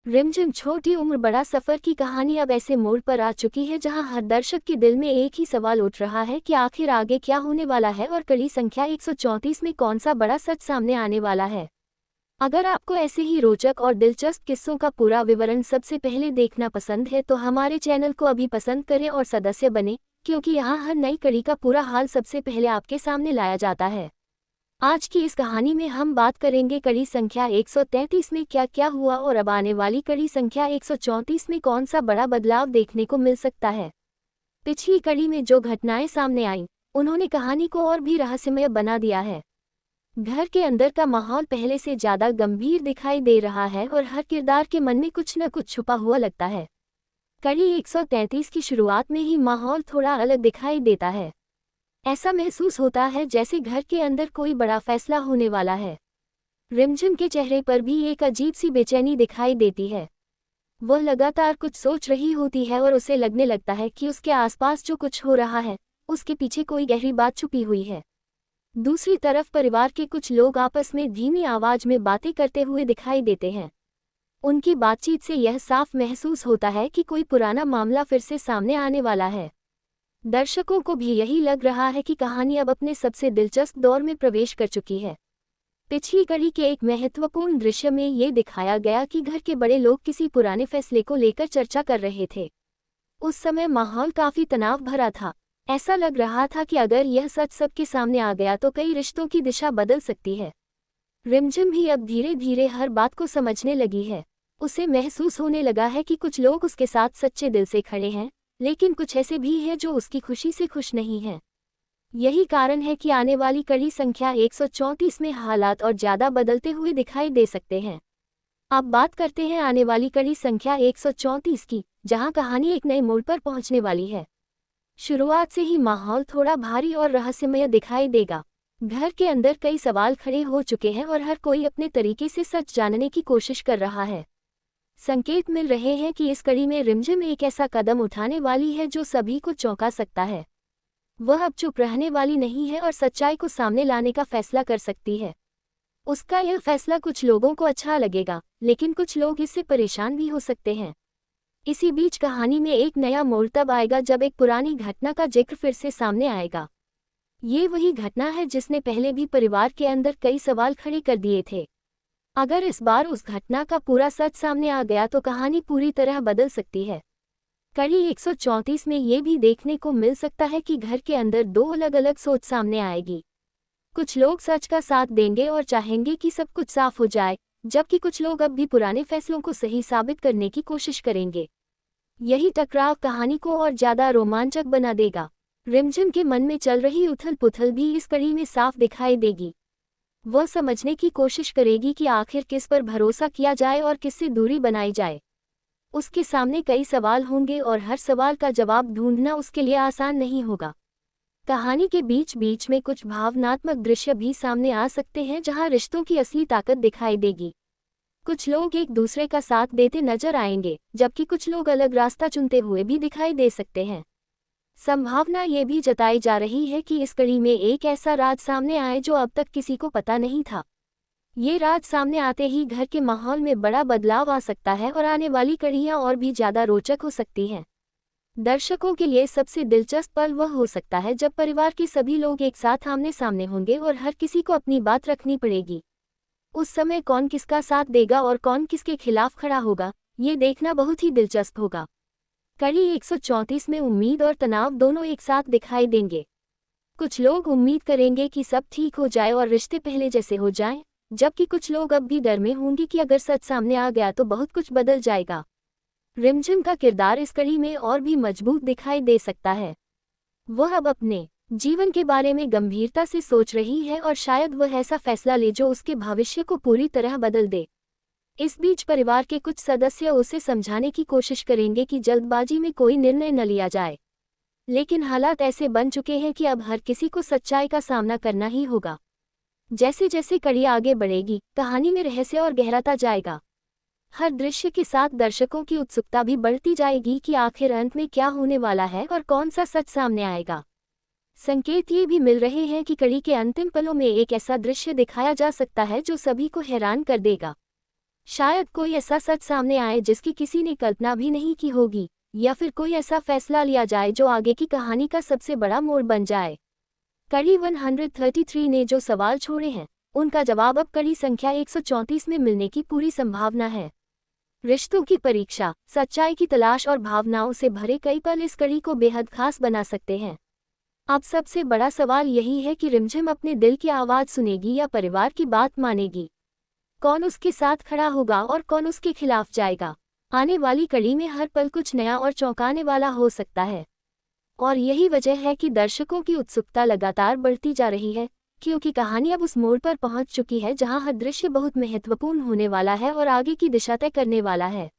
रिमझिम छोटी उम्र बड़ा सफर की कहानी अब ऐसे मोड़ पर आ चुकी है जहां हर दर्शक के दिल में एक ही सवाल उठ रहा है कि आखिर आगे क्या होने वाला है और कड़ी संख्या 134 में कौन सा बड़ा सच सामने आने वाला है। अगर आपको ऐसे ही रोचक और दिलचस्प किस्सों का पूरा विवरण सबसे पहले देखना पसंद है तो हमारे चैनल को अभी पसंद करें और सदस्य बने, क्योंकि यहाँ हर नई कड़ी का पूरा हाल सबसे पहले आपके सामने लाया जाता है। आज की इस कहानी में हम बात करेंगे कड़ी संख्या 133 में क्या क्या हुआ और अब आने वाली कड़ी संख्या 134 में कौन सा बड़ा बदलाव देखने को मिल सकता है। पिछली कड़ी में जो घटनाएं सामने आईं, उन्होंने कहानी को और भी रहस्यमय बना दिया है। घर के अंदर का माहौल पहले से ज्यादा गंभीर दिखाई दे रहा है और हर किरदार के मन में कुछ न कुछ छुपा हुआ लगता है। कड़ी 133 की शुरुआत में ही माहौल थोड़ा अलग दिखाई देता है। ऐसा महसूस होता है जैसे घर के अंदर कोई बड़ा फैसला होने वाला है। रिमझिम के चेहरे पर भी एक अजीब सी बेचैनी दिखाई देती है। वह लगातार कुछ सोच रही होती है और उसे लगने लगता है कि उसके आसपास जो कुछ हो रहा है, उसके पीछे कोई गहरी बात छुपी हुई है। दूसरी तरफ परिवार के कुछ लोग आपस में धीमी आवाज में बातें करते हुए दिखाई देते हैं। उनकी बातचीत से यह साफ महसूस होता है कि कोई पुराना मामला फिर से सामने आने वाला है। दर्शकों को भी यही लग रहा है कि कहानी अब अपने सबसे दिलचस्प दौर में प्रवेश कर चुकी है। पिछली कड़ी के एक महत्वपूर्ण दृश्य में ये दिखाया गया कि घर के बड़े लोग किसी पुराने फैसले को लेकर चर्चा कर रहे थे। उस समय माहौल काफी तनाव भरा था। ऐसा लग रहा था कि अगर यह सच सबके सामने आ गया तो कई रिश्तों की दिशा बदल सकती है। रिमझिम भी अब धीरे धीरे हर बात को समझने लगी है। उसे महसूस होने लगा है कि कुछ लोग उसके साथ सच्चे दिल से खड़े हैं, लेकिन कुछ ऐसे भी हैं जो उसकी खुशी से खुश नहीं हैं। यही कारण है कि आने वाली कड़ी संख्या 134 में हालात और ज़्यादा बदलते हुए दिखाई दे सकते हैं। अब बात करते हैं आने वाली कड़ी संख्या 134 की, जहां कहानी एक नए मोड़ पर पहुंचने वाली है। शुरुआत से ही माहौल थोड़ा भारी और रहस्यमय दिखाई देगा। घर के अंदर कई सवाल खड़े हो चुके हैं और हर कोई अपने तरीके से सच जानने की कोशिश कर रहा है। संकेत मिल रहे हैं कि इस कड़ी में रिमझिम एक ऐसा कदम उठाने वाली है जो सभी को चौंका सकता है। वह अब चुप रहने वाली नहीं है और सच्चाई को सामने लाने का फैसला कर सकती है। उसका यह फैसला कुछ लोगों को अच्छा लगेगा, लेकिन कुछ लोग इससे परेशान भी हो सकते हैं। इसी बीच कहानी में एक नया मोड़ तब आएगा जब एक पुरानी घटना का जिक्र फिर से सामने आएगा। ये वही घटना है जिसने पहले भी परिवार के अंदर कई सवाल खड़े कर दिए थे। अगर इस बार उस घटना का पूरा सच सामने आ गया तो कहानी पूरी तरह बदल सकती है। कड़ी 134 में ये भी देखने को मिल सकता है कि घर के अंदर दो अलग अलग सोच सामने आएगी। कुछ लोग सच का साथ देंगे और चाहेंगे कि सब कुछ साफ हो जाए, जबकि कुछ लोग अब भी पुराने फैसलों को सही साबित करने की कोशिश करेंगे। यही टकराव कहानी को और ज्यादा रोमांचक बना देगा। रिमझिम के मन में चल रही उथल पुथल भी इस कड़ी में साफ दिखाई देगी। वह समझने की कोशिश करेगी कि आखिर किस पर भरोसा किया जाए और किससे दूरी बनाई जाए। उसके सामने कई सवाल होंगे और हर सवाल का जवाब ढूंढना उसके लिए आसान नहीं होगा। कहानी के बीच बीच में कुछ भावनात्मक दृश्य भी सामने आ सकते हैं जहां रिश्तों की असली ताकत दिखाई देगी। कुछ लोग एक दूसरे का साथ देते नजर आएंगे, जबकि कुछ लोग अलग रास्ता चुनते हुए भी दिखाई दे सकते हैं। संभावना ये भी जताई जा रही है कि इस कड़ी में एक ऐसा राज सामने आए जो अब तक किसी को पता नहीं था। ये राज सामने आते ही घर के माहौल में बड़ा बदलाव आ सकता है और आने वाली कड़ियां और भी ज्यादा रोचक हो सकती हैं। दर्शकों के लिए सबसे दिलचस्प पल वह हो सकता है जब परिवार के सभी लोग एक साथ आमने सामने होंगे और हर किसी को अपनी बात रखनी पड़ेगी। उस समय कौन किसका साथ देगा और कौन किसके खिलाफ खड़ा होगा, ये देखना बहुत ही दिलचस्प होगा। कड़ी 134 में उम्मीद और तनाव दोनों एक साथ दिखाई देंगे। कुछ लोग उम्मीद करेंगे कि सब ठीक हो जाए और रिश्ते पहले जैसे हो जाएं, जबकि कुछ लोग अब भी डर में होंगे कि अगर सच सामने आ गया तो बहुत कुछ बदल जाएगा। रिमझिम का किरदार इस कड़ी में और भी मजबूत दिखाई दे सकता है। वह अब अपने जीवन के बारे में गंभीरता से सोच रही है और शायद वह ऐसा फैसला ले जो उसके भविष्य को पूरी तरह बदल दे। इस बीच परिवार के कुछ सदस्य उसे समझाने की कोशिश करेंगे कि जल्दबाजी में कोई निर्णय न लिया जाए, लेकिन हालात ऐसे बन चुके हैं कि अब हर किसी को सच्चाई का सामना करना ही होगा। जैसे जैसे कड़ी आगे बढ़ेगी, कहानी में रहस्य और गहराता जाएगा। हर दृश्य के साथ दर्शकों की उत्सुकता भी बढ़ती जाएगी कि आखिर अंत में क्या होने वाला है और कौन सा सच सामने आएगा। संकेत ये भी मिल रहे हैं कि कड़ी के अंतिम पलों में एक ऐसा दृश्य दिखाया जा सकता है जो सभी को हैरान कर देगा। शायद कोई ऐसा सच सामने आए जिसकी किसी ने कल्पना भी नहीं की होगी, या फिर कोई ऐसा फैसला लिया जाए जो आगे की कहानी का सबसे बड़ा मोड़ बन जाए। कड़ी 133 ने जो सवाल छोड़े हैं, उनका जवाब अब कड़ी संख्या 134 में मिलने की पूरी संभावना है। रिश्तों की परीक्षा, सच्चाई की तलाश और भावनाओं से भरे कई पल इस कड़ी को बेहद खास बना सकते हैं। अब सबसे बड़ा सवाल यही है कि रिमझिम अपने दिल की आवाज़ सुनेगी या परिवार की बात मानेगी। कौन उसके साथ खड़ा होगा और कौन उसके खिलाफ जाएगा? आने वाली कड़ी में हर पल कुछ नया और चौंकाने वाला हो सकता है। और यही वजह है कि दर्शकों की उत्सुकता लगातार बढ़ती जा रही है, क्योंकि कहानी अब उस मोड़ पर पहुंच चुकी है जहां हर दृश्य बहुत महत्वपूर्ण होने वाला है और आगे की दिशा तय करने वाला है।